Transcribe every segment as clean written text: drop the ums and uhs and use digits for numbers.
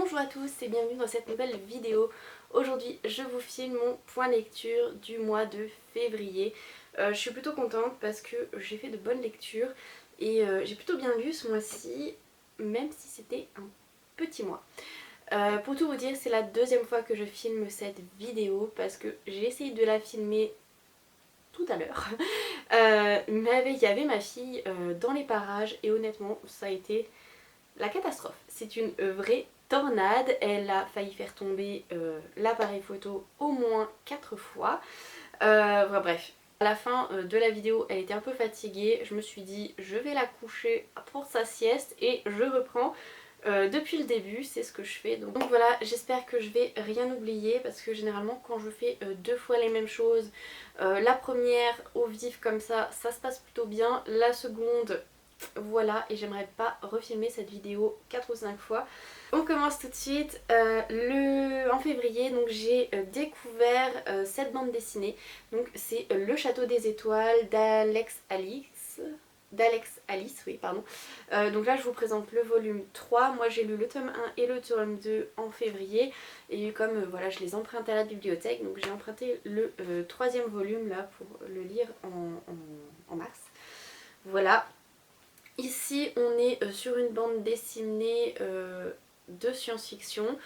Bonjour à tous et bienvenue dans cette nouvelle vidéo. Aujourd'hui je vous filme mon point lecture du mois de février. Je suis plutôt contente parce que j'ai fait de bonnes lectures et j'ai plutôt bien lu ce mois-ci, même si c'était un petit mois. Pour tout vous dire, c'est la deuxième fois que je filme cette vidéo parce que j'ai essayé de la filmer tout à l'heure. Mais il y avait ma fille dans les parages et honnêtement ça a été la catastrophe. C'est une vraie tornade. Elle a failli faire tomber l'appareil photo au moins 4 fois. Bref. À la fin de la vidéo, elle était un peu fatiguée. Je me suis dit, je vais la coucher pour sa sieste et je reprends depuis le début. C'est ce que je fais. Donc voilà, j'espère que je vais rien oublier parce que généralement, quand je fais deux fois les mêmes choses, la première au vif comme ça se passe plutôt bien. La seconde, voilà, et j'aimerais pas refilmer cette vidéo 4 ou 5 fois. On commence tout de suite. En février, donc j'ai découvert cette bande dessinée. Donc c'est Le Château des Étoiles d'Alex Alice. Oui, pardon. Donc là je vous présente le volume 3. Moi j'ai lu le tome 1 et le tome 2 en février. Et comme voilà, je les emprunte à la bibliothèque, donc j'ai emprunté le troisième volume là pour le lire en mars. Voilà. Ici on est sur une bande dessinée de science-fiction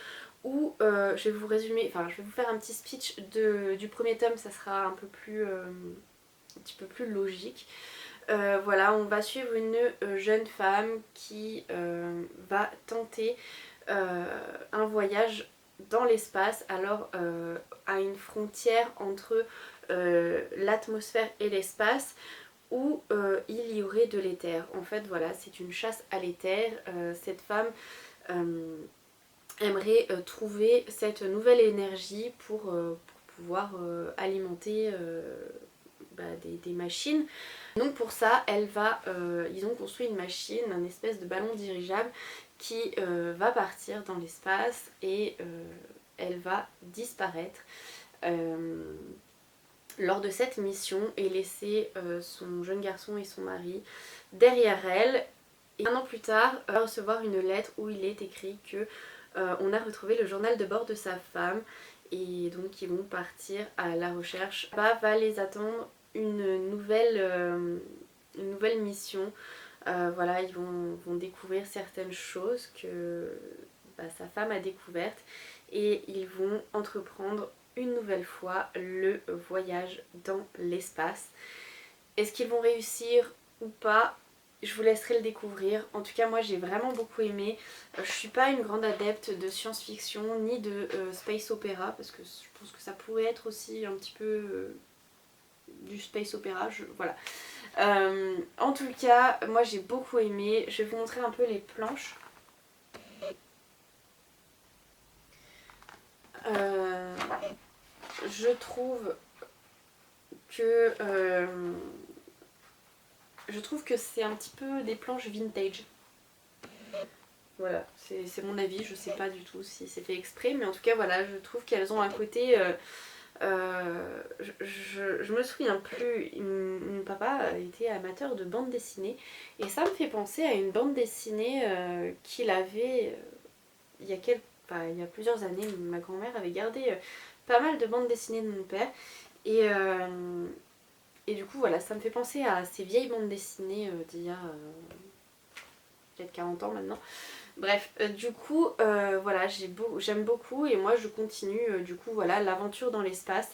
où je vais vous résumer, enfin je vais vous faire un petit speech du premier tome, ça sera un petit peu plus logique. Voilà, on va suivre une jeune femme qui va tenter un voyage dans l'espace, alors à une frontière entre l'atmosphère et l'espace, où il y aurait de l'éther. En fait voilà, c'est une chasse à l'éther. Cette femme aimerait trouver cette nouvelle énergie pour pouvoir alimenter des machines. Donc pour ça, ils ont construit une machine, un espèce de ballon dirigeable qui va partir dans l'espace et elle va disparaître lors de cette mission et laisser son jeune garçon et son mari derrière elle. Et un an plus tard, elle va recevoir une lettre où il est écrit que on a retrouvé le journal de bord de sa femme et donc ils vont partir à la recherche. Là va les attendre une nouvelle mission. Voilà, ils vont découvrir certaines choses que sa femme a découvertes et ils vont entreprendre une nouvelle fois le voyage dans l'espace. Est-ce qu'ils vont réussir ou pas? Je vous laisserai le découvrir. En tout cas moi j'ai vraiment beaucoup aimé. Je suis pas une grande adepte de science-fiction ni de space opéra parce que je pense que ça pourrait être aussi un petit peu du space opéra, voilà. En tout cas moi j'ai beaucoup aimé. Je vais vous montrer un peu les planches. Je trouve que c'est un petit peu des planches vintage. Voilà, c'est mon avis, je sais pas du tout si c'est fait exprès, mais en tout cas voilà, je trouve qu'elles ont un côté... je me souviens plus, mon papa était amateur de bande dessinée et ça me fait penser à une bande dessinée qu'il avait il y a plusieurs années. Ma grand-mère avait gardé pas mal de bandes dessinées de mon père et du coup voilà, ça me fait penser à ces vieilles bandes dessinées d'il y a peut-être 40 ans maintenant. Bref, du coup, voilà, j'aime beaucoup et moi je continue du coup voilà l'aventure dans l'espace.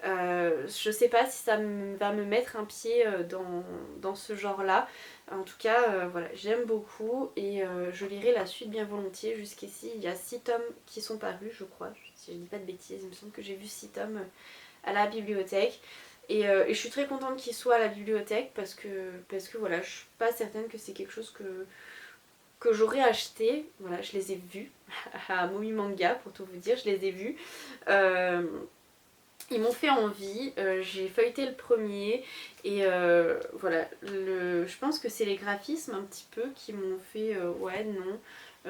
Je sais pas si ça va me mettre un pied dans ce genre là. En tout cas, voilà, j'aime beaucoup et je lirai la suite bien volontiers. Jusqu'ici, il y a 6 tomes qui sont parus, je crois, si je dis pas de bêtises. Il me semble que j'ai vu 6 tomes à la bibliothèque. Et je suis très contente qu'ils soient à la bibliothèque parce que voilà, je suis pas certaine que c'est quelque chose que j'aurais acheté. Voilà, je les ai vus à Momi Manga pour tout vous dire, je les ai vus. Ils m'ont fait envie, j'ai feuilleté le premier et voilà, je pense que c'est les graphismes un petit peu qui m'ont fait ouais, non,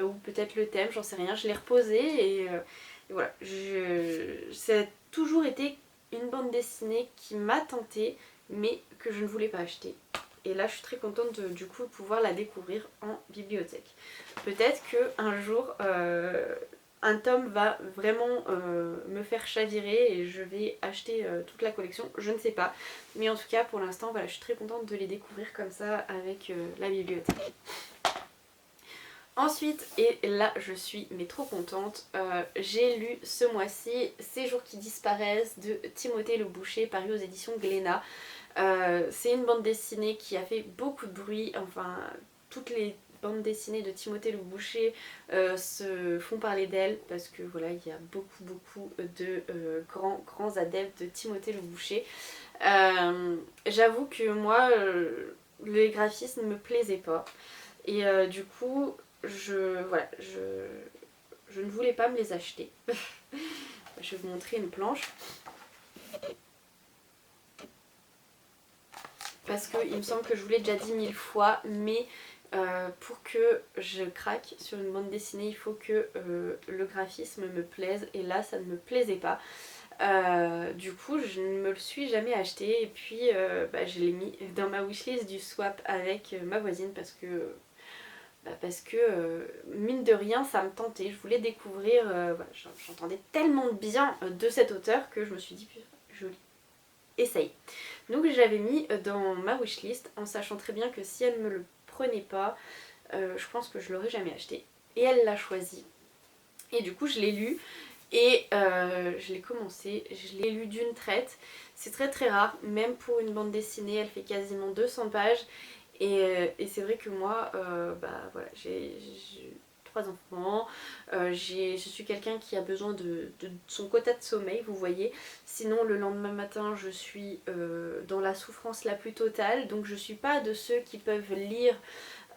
ou peut-être le thème, j'en sais rien. Je l'ai reposé et voilà, ça a toujours été une bande dessinée qui m'a tentée mais que je ne voulais pas acheter. Et là je suis très contente du coup de pouvoir la découvrir en bibliothèque. Peut-être qu'un jour un tome va vraiment me faire chavirer et je vais acheter toute la collection, je ne sais pas. Mais en tout cas pour l'instant voilà, je suis très contente de les découvrir comme ça avec la bibliothèque. Ensuite, et là je suis mais trop contente, j'ai lu ce mois-ci Ces jours qui disparaissent de Timothée Le Boucher, paru aux éditions Glénat. C'est une bande dessinée qui a fait beaucoup de bruit, enfin toutes les bandes dessinées de Timothée Le Boucher se font parler d'elle parce que voilà, il y a beaucoup de grands adeptes de Timothée Le Boucher. J'avoue que moi, les graphismes ne me plaisaient pas et du coup, je ne voulais pas me les acheter. Je vais vous montrer une planche. Parce qu'il me semble que je vous l'ai déjà dit 1000 fois, mais pour que je craque sur une bande dessinée, il faut que le graphisme me plaise, et là ça ne me plaisait pas. Du coup je ne me le suis jamais acheté, et puis je l'ai mis dans ma wishlist du swap avec ma voisine parce que mine de rien ça me tentait, je voulais découvrir, voilà, j'entendais tellement de bien de cet auteur que je me suis dit je essaye. Donc j'avais mis dans ma wishlist en sachant très bien que si elle me le prenait pas, je pense que je l'aurais jamais acheté. Et elle l'a choisi. Et du coup je l'ai lu et je l'ai commencé, je l'ai lu d'une traite. C'est très rare, même pour une bande dessinée, elle fait quasiment 200 pages. Et c'est vrai que moi, voilà, j'ai 3 enfants, je suis quelqu'un qui a besoin de son quota de sommeil, vous voyez. Sinon le lendemain matin je suis dans la souffrance la plus totale, donc je suis pas de ceux qui peuvent lire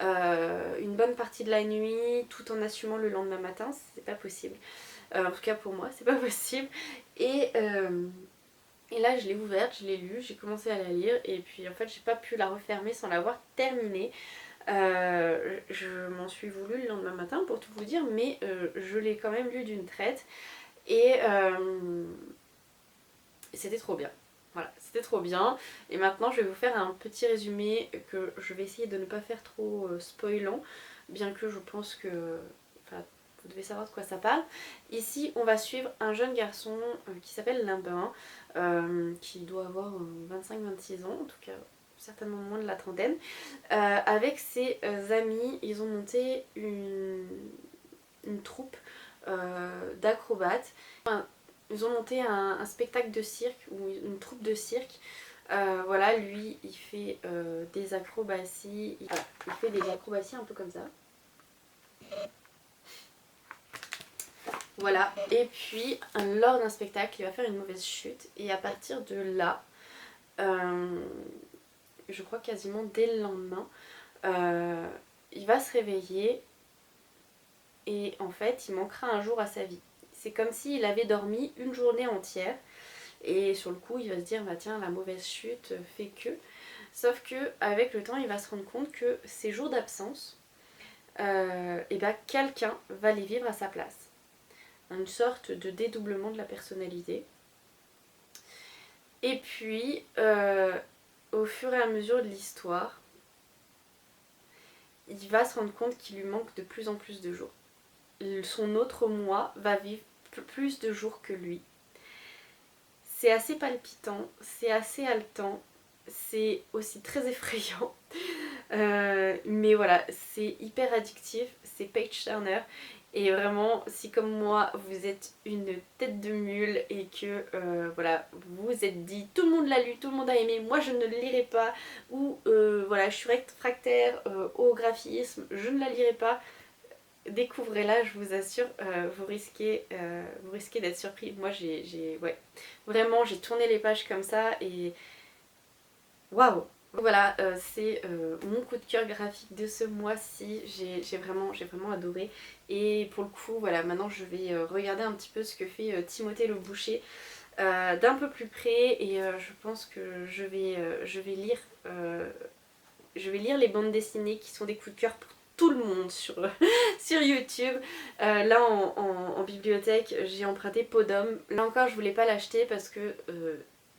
une bonne partie de la nuit tout en assumant le lendemain matin, c'est pas possible. En tout cas pour moi c'est pas possible. Et là je l'ai ouverte, je l'ai lue, j'ai commencé à la lire et puis en fait j'ai pas pu la refermer sans l'avoir terminée. Je m'en suis voulu le lendemain matin pour tout vous dire, mais je l'ai quand même lu d'une traite et c'était trop bien. Voilà, c'était trop bien. Et maintenant je vais vous faire un petit résumé que je vais essayer de ne pas faire trop spoilant, bien que je pense que enfin, vous devez savoir de quoi ça parle. Ici on va suivre un jeune garçon qui s'appelle Limbin, qui doit avoir 25-26 ans en tout cas, certainement moins de la trentaine. Avec ses amis, ils ont monté une troupe d'acrobates. Enfin, ils ont monté un spectacle de cirque ou une troupe de cirque. Voilà, lui il fait des acrobaties. Il fait des acrobaties un peu comme ça. Voilà, et puis lors d'un spectacle, il va faire une mauvaise chute. Et à partir de là, je crois quasiment dès le lendemain, il va se réveiller et en fait il manquera un jour à sa vie. C'est comme s'il avait dormi une journée entière et sur le coup il va se dire bah tiens la mauvaise chute fait que. Sauf que avec le temps il va se rendre compte que ces jours d'absence, et bah, quelqu'un va les vivre à sa place. Une sorte de dédoublement de la personnalité. Et puis au fur et à mesure de l'histoire, il va se rendre compte qu'il lui manque de plus en plus de jours. Son autre moi va vivre plus de jours que lui. C'est assez palpitant, c'est assez haletant, c'est aussi très effrayant. Mais voilà, c'est hyper addictif, c'est page turner. Et vraiment, si comme moi, vous êtes une tête de mule et que voilà, vous vous êtes dit tout le monde l'a lu, tout le monde a aimé, moi je ne le lirai pas, ou voilà, je suis réfractaire au graphisme, je ne la lirai pas, découvrez-la, je vous assure, vous risquez d'être surpris. Moi ouais, vraiment j'ai tourné les pages comme ça et waouh. Voilà, c'est mon coup de cœur graphique de ce mois-ci, j'ai vraiment adoré. Et pour le coup, voilà, maintenant je vais regarder un petit peu ce que fait Timothée Le Boucher d'un peu plus près. Et je pense que je vais lire les bandes dessinées qui sont des coups de cœur pour tout le monde sur, sur YouTube. Là en bibliothèque j'ai emprunté Podum. Là encore je voulais pas l'acheter parce que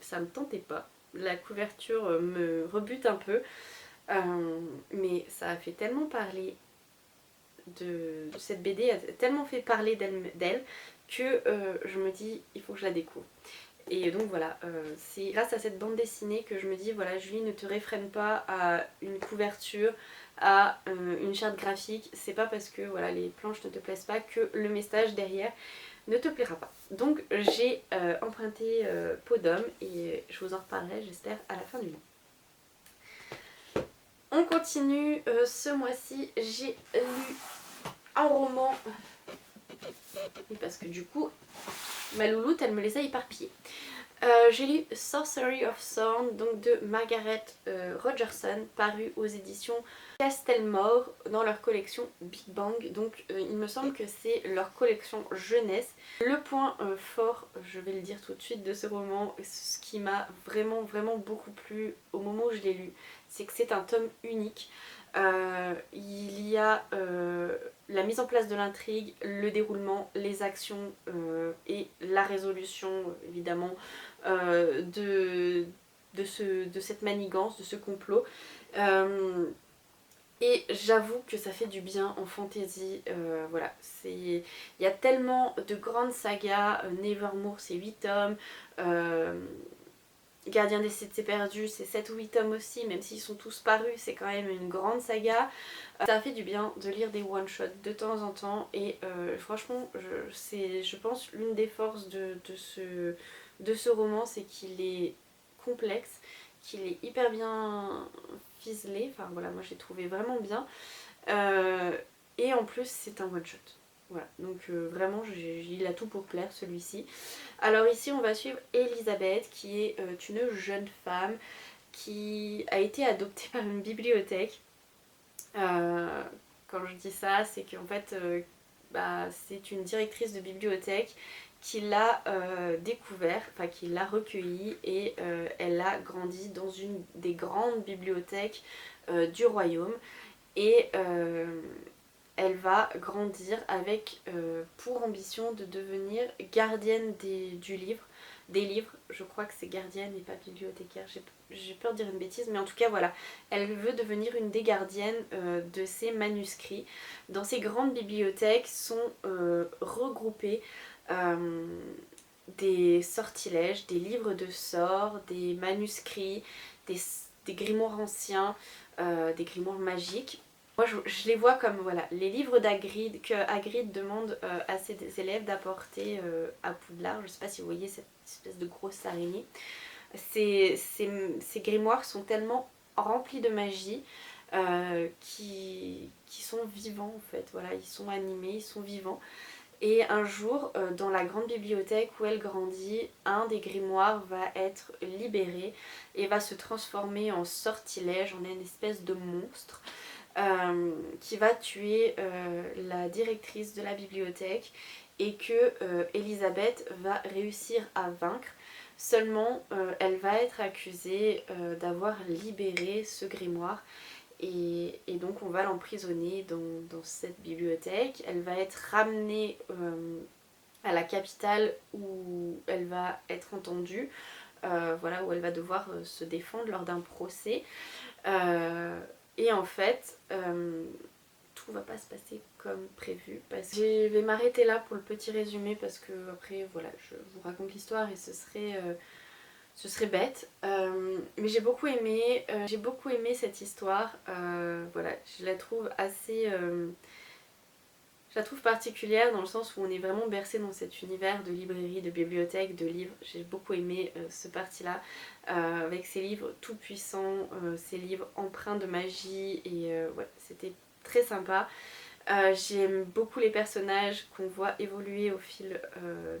ça me tentait pas. La couverture me rebute un peu. Mais ça a fait tellement parler de cette BD a tellement fait parler d'elle que je me dis il faut que je la découvre. Et donc voilà, c'est grâce à cette bande dessinée que je me dis voilà Julie, ne te réfrène pas à une couverture, à une charte graphique, c'est pas parce que voilà les planches ne te plaisent pas que le message derrière ne te plaira pas. Donc j'ai emprunté Peau d'homme et je vous en reparlerai j'espère à la fin du mois. On continue, ce mois-ci j'ai lu un roman, oui, parce que du coup ma louloute elle me les a éparpillés. J'ai lu Sorcery of Thorn donc de Margaret Rogerson, paru aux éditions Castelmore dans leur collection Big Bang. Donc il me semble que c'est leur collection jeunesse. Le point fort, je vais le dire tout de suite, de ce roman, ce qui m'a vraiment beaucoup plu au moment où je l'ai lu, c'est que c'est un tome unique. Il y a la mise en place de l'intrigue, le déroulement, les actions et la résolution évidemment de cette manigance, de ce complot. Et j'avoue que ça fait du bien en fantasy, voilà, il y a tellement de grandes sagas, Nevermore c'est 8 tomes, Gardien des Cités Perdues c'est 7 ou 8 tomes aussi, même s'ils sont tous parus, c'est quand même une grande saga. Ça fait du bien de lire des one-shots de temps en temps et franchement, c'est je pense l'une des forces de ce roman, c'est qu'il est complexe, qu'il est hyper bien ficelé, enfin voilà, moi j'ai trouvé vraiment bien. Et en plus c'est un one-shot. Voilà, donc vraiment il a tout pour plaire celui-ci. Alors ici on va suivre Elisabeth qui est une jeune femme qui a été adoptée par une bibliothèque. Quand je dis ça, c'est qu'en fait c'est une directrice de bibliothèque qui l'a découvert, enfin qui l'a recueilli et elle a grandi dans une des grandes bibliothèques du royaume et elle va grandir avec pour ambition de devenir gardienne du livre, des livres, je crois que c'est gardienne et pas bibliothécaire, j'ai peur de dire une bêtise, mais en tout cas voilà, elle veut devenir une des gardiennes de ces manuscrits. Dans ces grandes bibliothèques sont regroupés des sortilèges, des livres de sorts, des manuscrits, des grimoires anciens, des grimoires magiques. Moi je les vois comme voilà, les livres d'Hagrid que Hagrid demande à ses élèves d'apporter à Poudlard. Je sais pas si vous voyez cette espèce de grosse araignée. Ces grimoires sont tellement remplis de magie qui sont vivants en fait. Voilà, ils sont animés, ils sont vivants. Et un jour, dans la grande bibliothèque où elle grandit, un des grimoires va être libéré et va se transformer en sortilège, en une espèce de monstre. Qui va tuer la directrice de la bibliothèque et que Elisabeth va réussir à vaincre. Seulement elle va être accusée d'avoir libéré ce grimoire et donc on va l'emprisonner dans cette bibliothèque. Elle va être ramenée à la capitale où elle va être entendue, voilà, où elle va devoir se défendre lors d'un procès. Et en fait, tout va pas se passer comme prévu. Je vais m'arrêter là pour le petit résumé parce que après, voilà, je vous raconte l'histoire et ce serait bête. Mais j'ai beaucoup aimé cette histoire. Voilà, je la trouve assez... je la trouve particulière dans le sens où on est vraiment bercé dans cet univers de librairie, de bibliothèque, de livres. J'ai beaucoup aimé ce parti-là, avec ces livres tout puissants, ces livres empreints de magie, et ouais, c'était très sympa. J'aime beaucoup les personnages qu'on voit évoluer au fil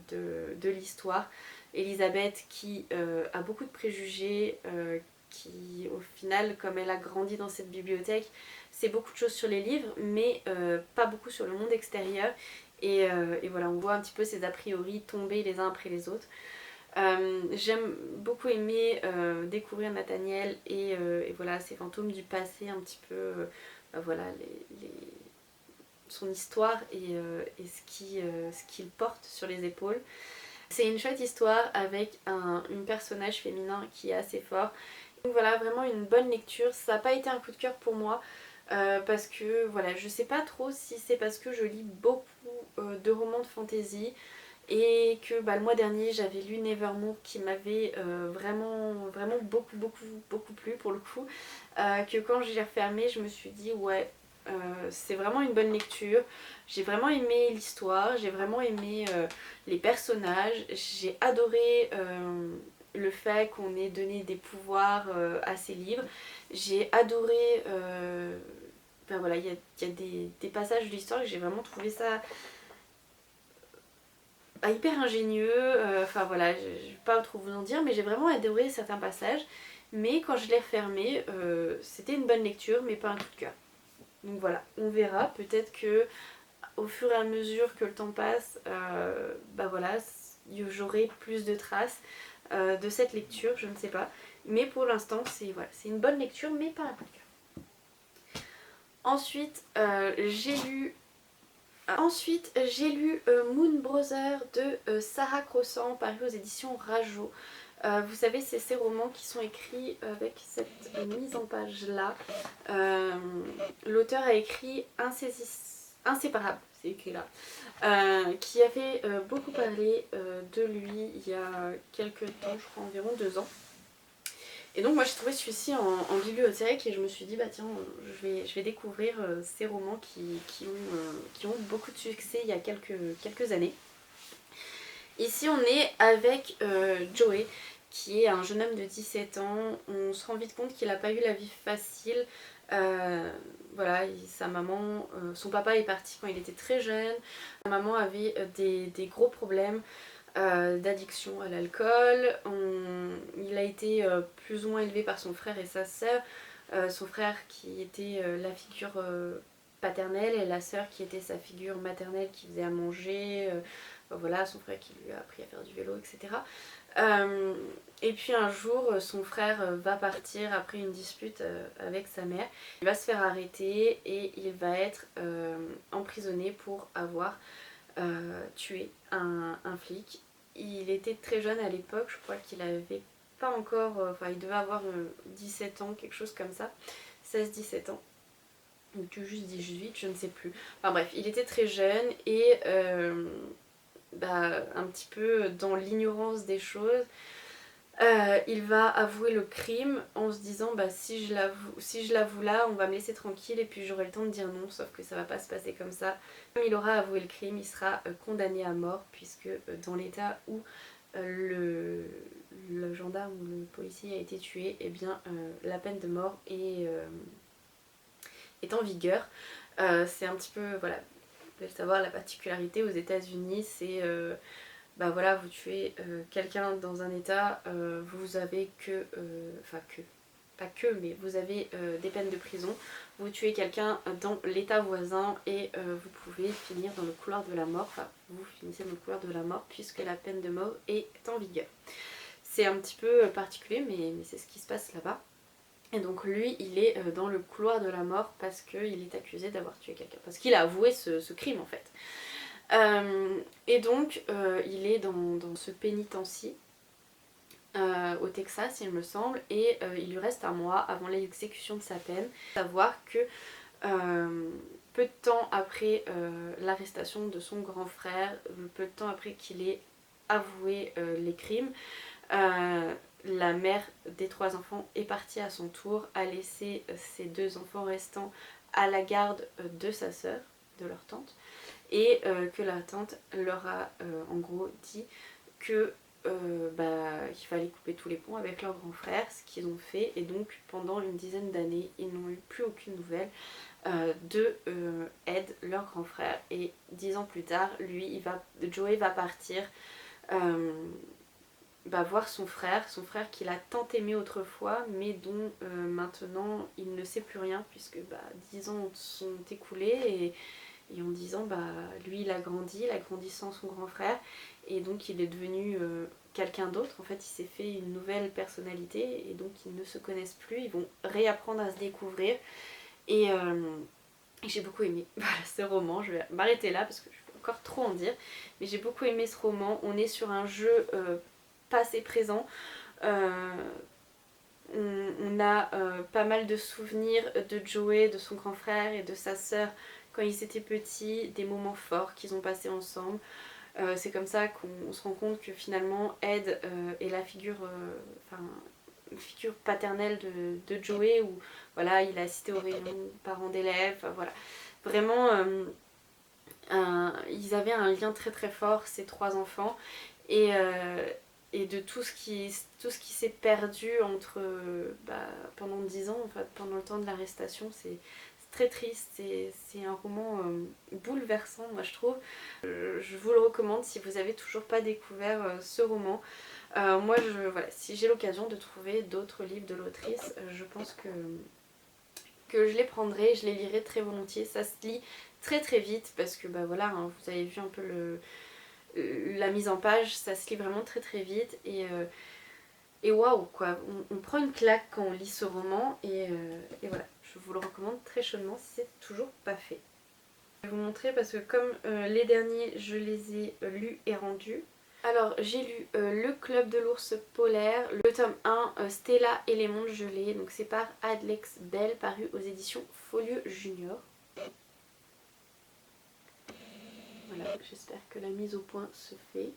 de l'histoire. Elisabeth qui a beaucoup de préjugés, qui au final, comme elle a grandi dans cette bibliothèque, c'est beaucoup de choses sur les livres mais pas beaucoup sur le monde extérieur et voilà, on voit un petit peu ces a priori tomber les uns après les autres. J'aime beaucoup aimer découvrir Nathaniel et voilà, ces fantômes du passé un petit peu, voilà, son histoire et ce qu'il porte sur les épaules. C'est une chouette histoire avec un personnage féminin qui est assez fort. Donc voilà, vraiment une bonne lecture. Ça n'a pas été un coup de cœur pour moi. parce que voilà, je sais pas trop si c'est parce que je lis beaucoup de romans de fantasy et que le mois dernier j'avais lu Nevermore qui m'avait vraiment beaucoup plu pour le coup, que quand j'ai refermé je me suis dit ouais, c'est vraiment une bonne lecture, j'ai vraiment aimé l'histoire, j'ai vraiment aimé les personnages, j'ai adoré le fait qu'on ait donné des pouvoirs à ces livres, j'ai adoré voilà, il y a des passages de l'histoire que j'ai vraiment trouvé ça hyper ingénieux, enfin voilà, je vais pas trop vous en dire, mais j'ai vraiment adoré certains passages, mais quand je l'ai refermé, c'était une bonne lecture, mais pas un coup de cœur. Donc voilà, on verra, peut-être que au fur et à mesure que le temps passe, voilà, j'aurai plus de traces de cette lecture, je ne sais pas, mais pour l'instant c'est voilà, c'est une bonne lecture, mais pas un coup de cœur. Ensuite, j'ai lu Moon Brother de Sarah Crossan, paru aux éditions Rajo. Vous savez, c'est ces romans qui sont écrits avec cette mise en page là. L'auteur a écrit Inséparable, c'est écrit là, qui a fait beaucoup parler de lui il y a quelques temps, je crois environ 2 ans. Et donc moi j'ai trouvé celui-ci en bibliothèque et je me suis dit bah tiens, je vais découvrir ces romans qui ont beaucoup de succès il y a quelques années. Ici on est avec Joey, qui est un jeune homme de 17 ans. On se rend vite compte qu'il n'a pas eu la vie facile. Voilà, sa maman, son papa est parti quand il était très jeune. Sa maman avait des gros problèmes d'addiction à l'alcool. Il a été plus ou moins élevé par son frère et sa sœur. Son frère qui était la figure paternelle et la sœur qui était sa figure maternelle qui faisait à manger. Voilà, son frère qui lui a appris à faire du vélo, etc. Et puis un jour, son frère va partir après une dispute avec sa mère. Il va se faire arrêter et il va être emprisonné pour avoir tué un flic. Il était très jeune à l'époque, je crois qu'il avait pas encore, enfin il devait avoir 17 ans, quelque chose comme ça, 16-17 ans, ou juste 18, je ne sais plus. Enfin bref, il était très jeune et un petit peu dans l'ignorance des choses, il va avouer le crime en se disant si je l'avoue là, on va me laisser tranquille et puis j'aurai le temps de dire non, sauf que ça va pas se passer comme ça. Comme il aura avoué le crime, il sera condamné à mort puisque dans l'état où le gendarme ou le policier a été tué, eh bien la peine de mort est en vigueur. C'est un petit peu, voilà, vous devez le savoir, la particularité aux États-Unis, c'est voilà, vous tuez quelqu'un dans un état, vous avez pas que, mais vous avez des peines de prison. Vous tuez quelqu'un dans l'état voisin et vous pouvez finir dans le couloir de la mort, enfin vous finissez dans le couloir de la mort puisque la peine de mort est en vigueur. C'est un petit peu particulier, mais c'est ce qui se passe là-bas. Et donc lui, il est dans le couloir de la mort parce qu'il est accusé d'avoir tué quelqu'un, parce qu'il a avoué ce crime en fait. Et donc il est dans ce pénitencier au Texas il me semble, et il lui reste un mois avant l'exécution de sa peine. Savoir que peu de temps après l'arrestation de son grand frère, peu de temps après qu'il ait avoué les crimes, la mère des 3 enfants est partie à son tour, a laissé ses 2 enfants restants à la garde de sa sœur, de leur tante, et que la tante leur a en gros dit que il fallait couper tous les ponts avec leur grand frère, ce qu'ils ont fait, et donc pendant une dizaine d'années ils n'ont eu plus aucune nouvelle de Ed, leur grand frère, et 10 ans plus tard, Joey va partir voir son frère qu'il a tant aimé autrefois, mais dont maintenant il ne sait plus rien, puisque 10 ans sont écoulés, et en 10 ans, lui il a grandi sans son grand frère, et donc il est devenu quelqu'un d'autre. En fait, il s'est fait une nouvelle personnalité, et donc ils ne se connaissent plus, ils vont réapprendre à se découvrir, et j'ai beaucoup aimé ce roman. Je vais m'arrêter là parce que je peux encore trop en dire, mais j'ai beaucoup aimé ce roman. On est sur un jeu passé présent, On a pas mal de souvenirs de Joey, de son grand frère et de sa sœur quand ils étaient petits, des moments forts qu'ils ont passés ensemble. C'est comme ça qu'on se rend compte que finalement Ed est la figure, figure paternelle de Joey, où voilà, il a assisté aux réunions parents d'élèves, voilà. Vraiment, ils avaient un lien très très fort, ces trois enfants, et, et de tout ce qui s'est perdu entre, pendant 10 ans, en fait, pendant le temps de l'arrestation, c'est très triste, c'est un roman bouleversant, moi je trouve. Je vous le recommande si vous avez toujours pas découvert ce roman. Moi, voilà, si j'ai l'occasion de trouver d'autres livres de l'autrice, je pense que je les prendrai, je les lirai très volontiers. Ça se lit très très vite parce que bah voilà, hein, vous avez vu un peu la mise en page, ça se lit vraiment très très vite et waouh quoi, on prend une claque quand on lit ce roman et voilà, je vous le recommande très chaudement si c'est toujours pas fait. Je vais vous montrer parce que comme les derniers je les ai lus et rendus. Alors j'ai lu Le Club de l'Ours Polaire, le tome 1, Stella et les mondes gelés, donc c'est par Alex Bell, paru aux éditions Folio Junior. Voilà, j'espère que la mise au point se fait.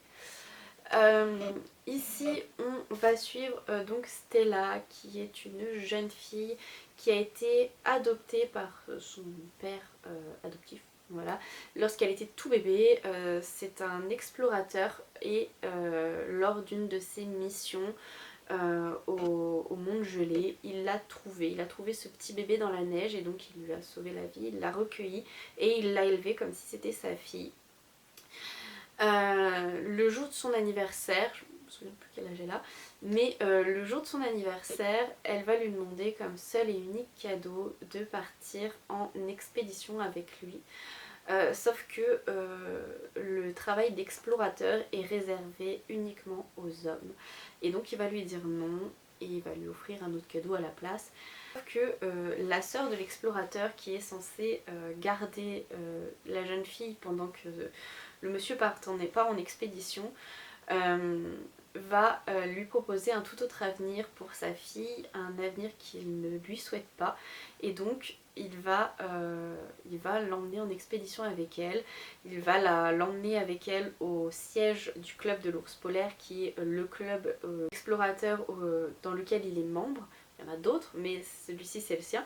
Ici on va suivre donc Stella, qui est une jeune fille qui a été adoptée par son père adoptif. Voilà. Lorsqu'elle était tout bébé, c'est un explorateur et lors d'une de ses missions au monde gelé, il a trouvé ce petit bébé dans la neige et donc il lui a sauvé la vie, il l'a recueilli et il l'a élevé comme si c'était sa fille. Le jour de son anniversaire, je me souviens plus quel âge elle a, mais le jour de son anniversaire, elle va lui demander comme seul et unique cadeau de partir en expédition avec lui. Sauf que le travail d'explorateur est réservé uniquement aux hommes. Et donc il va lui dire non et il va lui offrir un autre cadeau à la place. Sauf que la sœur de l'explorateur, qui est censée garder la jeune fille pendant que le monsieur part en expédition, va lui proposer un tout autre avenir pour sa fille, un avenir qu'il ne lui souhaite pas, et donc il va l'emmener en expédition avec elle, il va l'emmener avec elle au siège du club de l'ours polaire, qui est le club explorateur dans lequel il est membre. Il y en a d'autres, mais celui-ci c'est le sien.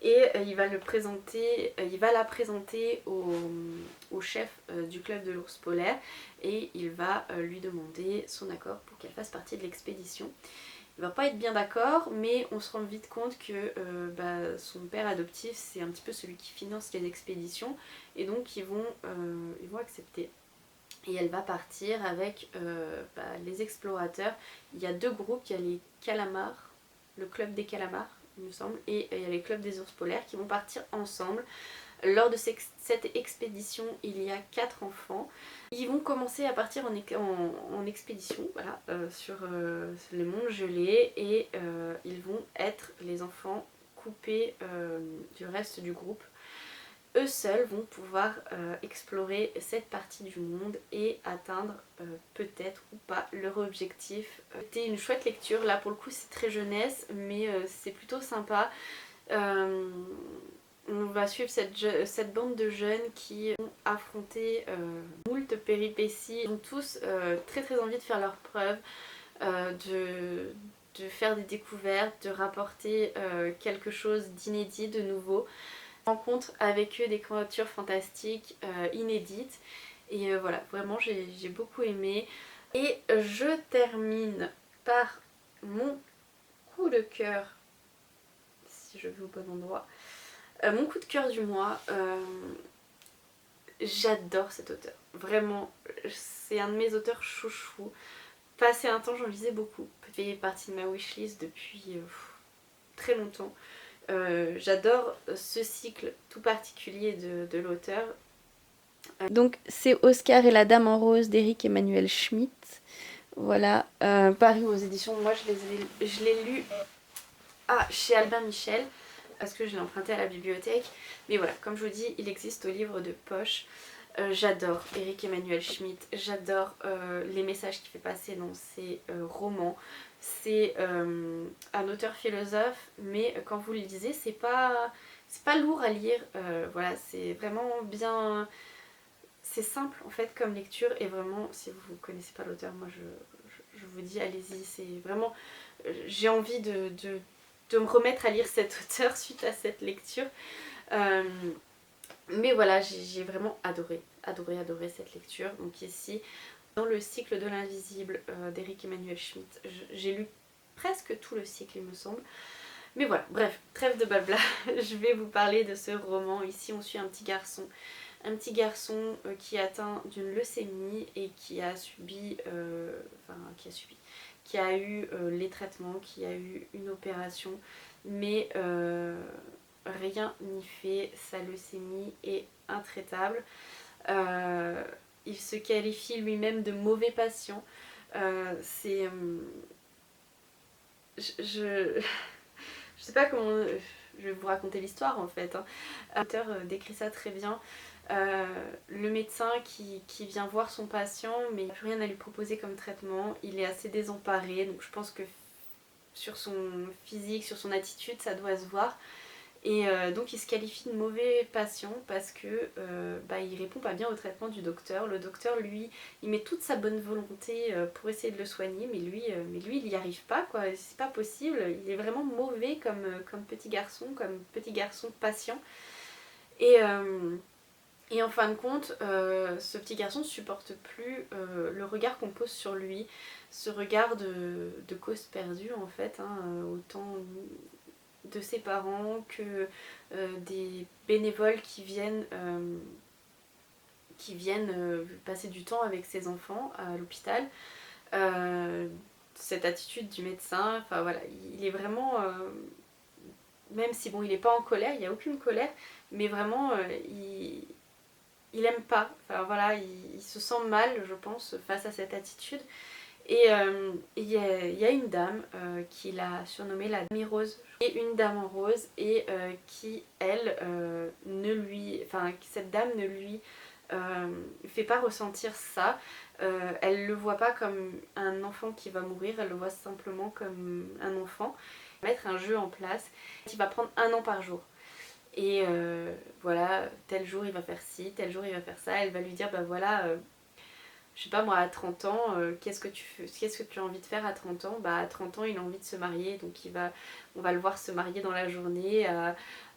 Et il va la présenter au chef du club de l'ours polaire et il va lui demander son accord pour qu'elle fasse partie de l'expédition. Il va pas être bien d'accord, mais on se rend vite compte que son père adoptif, c'est un petit peu celui qui finance les expéditions, et donc ils vont accepter. Et elle va partir avec les explorateurs. Il y a deux groupes, il y a les calamars, le club des calamars il me semble, et il y a les clubs des ours polaires qui vont partir ensemble. Lors de cette expédition, il y a 4 enfants. Ils vont commencer à partir en expédition, voilà, sur les monts gelés, et ils vont être les enfants coupés du reste du groupe. Eux seuls vont pouvoir explorer cette partie du monde et atteindre peut-être ou pas leur objectif. C'était une chouette lecture, là pour le coup c'est très jeunesse, mais c'est plutôt sympa. On va suivre cette bande de jeunes qui ont affronté moult péripéties. Ils ont tous très très envie de faire leurs preuves, de faire des découvertes, de rapporter quelque chose d'inédit, de nouveau. Rencontre avec eux des créatures fantastiques inédites, et voilà, vraiment j'ai beaucoup aimé. Et je termine par mon coup de cœur, si je vais au bon endroit. Mon coup de cœur du mois, j'adore cet auteur, vraiment, c'est un de mes auteurs chouchou. Passé un temps j'en lisais beaucoup, il fait partie de ma wishlist depuis très longtemps. J'adore ce cycle tout particulier de l'auteur. Donc c'est Oscar et la Dame en rose d'Éric Emmanuel Schmitt. Voilà, paru aux éditions, moi je l'ai lu chez Albin Michel, parce que je l'ai emprunté à la bibliothèque. Mais voilà, comme je vous dis, il existe au livre de poche. J'adore Éric Emmanuel Schmitt, j'adore les messages qu'il fait passer dans ses romans. C'est un auteur philosophe, mais quand vous le lisez, c'est pas lourd à lire. Voilà, c'est vraiment bien. C'est simple en fait comme lecture, et vraiment, si vous connaissez pas l'auteur, moi je vous dis allez-y, c'est vraiment. J'ai envie de me remettre à lire cet auteur suite à cette lecture. Euh, mais voilà, j'ai vraiment adoré cette lecture. Donc ici, dans le cycle de l'invisible d'Eric Emmanuel Schmitt, j'ai lu presque tout le cycle il me semble. Mais voilà, bref, trêve de blabla, je vais vous parler de ce roman. Ici on suit un petit garçon qui est atteint d'une leucémie et qui a subi, qui a eu les traitements, qui a eu une opération, mais rien n'y fait, sa leucémie est intraitable. Il se qualifie lui-même de mauvais patient. C'est... je sais pas comment... Je vais vous raconter l'histoire en fait. L'auteur décrit ça très bien. Le médecin qui vient voir son patient, mais il n'a plus rien à lui proposer comme traitement. Il est assez désemparé, donc je pense que sur son physique, sur son attitude, ça doit se voir. Et donc il se qualifie de mauvais patient parce que il répond pas bien au traitement du docteur. Le docteur, lui, il met toute sa bonne volonté pour essayer de le soigner, mais lui il n'y arrive pas, quoi. C'est pas possible. Il est vraiment mauvais comme petit garçon patient. Et en fin de compte, ce petit garçon ne supporte plus le regard qu'on pose sur lui, ce regard de cause perdue en fait, autant de ses parents que des bénévoles qui viennent passer du temps avec ses enfants à l'hôpital. Cette attitude du médecin, enfin voilà, il est vraiment... même si bon, il n'est pas en colère, il n'y a aucune colère, mais vraiment, il aime pas. Enfin voilà, il se sent mal, je pense, face à cette attitude. Et il y a une dame qu'il a surnommée la Dame Rose, et une dame en rose, et qui elle cette dame ne lui fait pas ressentir ça. Elle le voit pas comme un enfant qui va mourir, elle le voit simplement comme un enfant. Mettre un jeu en place qui va prendre 1 an par jour. Et voilà, tel jour il va faire ci, tel jour il va faire ça. Elle va lui dire bah voilà, je sais pas moi, à 30 ans, qu'est-ce que tu as envie de faire à 30 ans? Bah à 30 ans il a envie de se marier, donc on va le voir se marier dans la journée,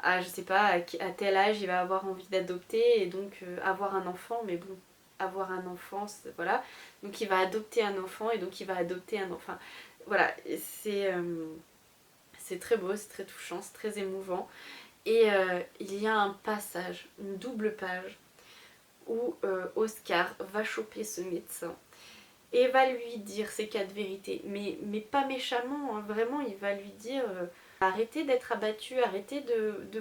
je sais pas, à tel âge il va avoir envie d'adopter, et donc avoir un enfant, mais bon, avoir un enfant, voilà. Donc il va adopter un enfant, et donc il va adopter un enfant. Voilà, c'est très beau, c'est très touchant, c'est très émouvant. Et il y a un passage, une double page, où Oscar va choper ce médecin et va lui dire ses 4 vérités, mais pas méchamment, vraiment, il va lui dire arrêtez d'être abattu, arrêtez de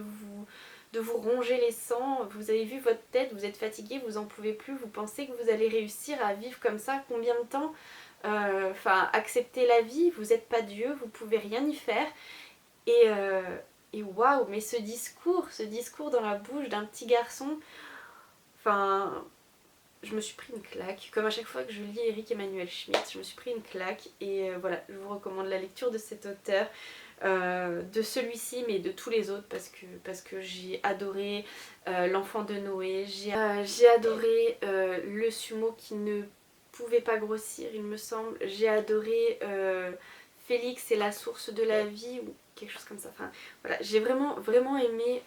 vous ronger les sangs, vous avez vu votre tête, vous êtes fatigué, vous en pouvez plus, vous pensez que vous allez réussir à vivre comme ça, combien de temps? Acceptez la vie, vous n'êtes pas Dieu, vous pouvez rien y faire. Et waouh, mais ce discours dans la bouche d'un petit garçon, enfin, je me suis pris une claque. Comme à chaque fois que je lis Eric Emmanuel Schmitt, je me suis pris une claque. Et voilà, je vous recommande la lecture de cet auteur, de celui-ci, mais de tous les autres, parce que j'ai adoré L'Enfant de Noé, j'ai adoré Le Sumo qui ne pouvait pas grossir, il me semble. J'ai adoré Félix et la source de la vie, ou quelque chose comme ça. Enfin, voilà, j'ai vraiment aimé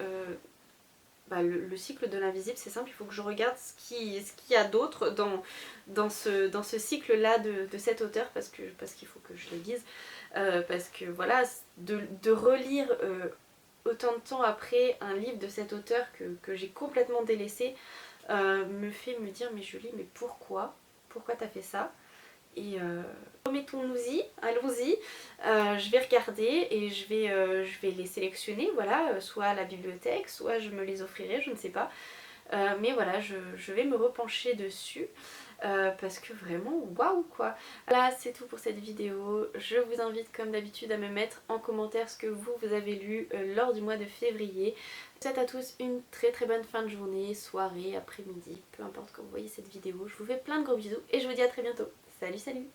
le cycle de l'invisible. C'est simple, il faut que je regarde ce qu'il y a d'autre dans ce cycle-là de cet auteur, parce qu'il faut que je le lise. Parce que voilà, de relire autant de temps après un livre de cet auteur que j'ai complètement délaissé, me fait me dire mais Julie, mais pourquoi t'as fait ça? Et remettons-nous-y, allons-y, je vais regarder et je vais les sélectionner, voilà, soit à la bibliothèque, soit je me les offrirai, je ne sais pas. Mais voilà, je vais me repencher dessus. Parce que vraiment waouh quoi. Voilà, c'est tout pour cette vidéo. Je vous invite comme d'habitude à me mettre en commentaire ce que vous avez lu lors du mois de février. Je vous souhaite à tous une très bonne fin de journée, soirée, après-midi, peu importe quand vous voyez cette vidéo. Je vous fais plein de gros bisous et je vous dis à très bientôt. Salut.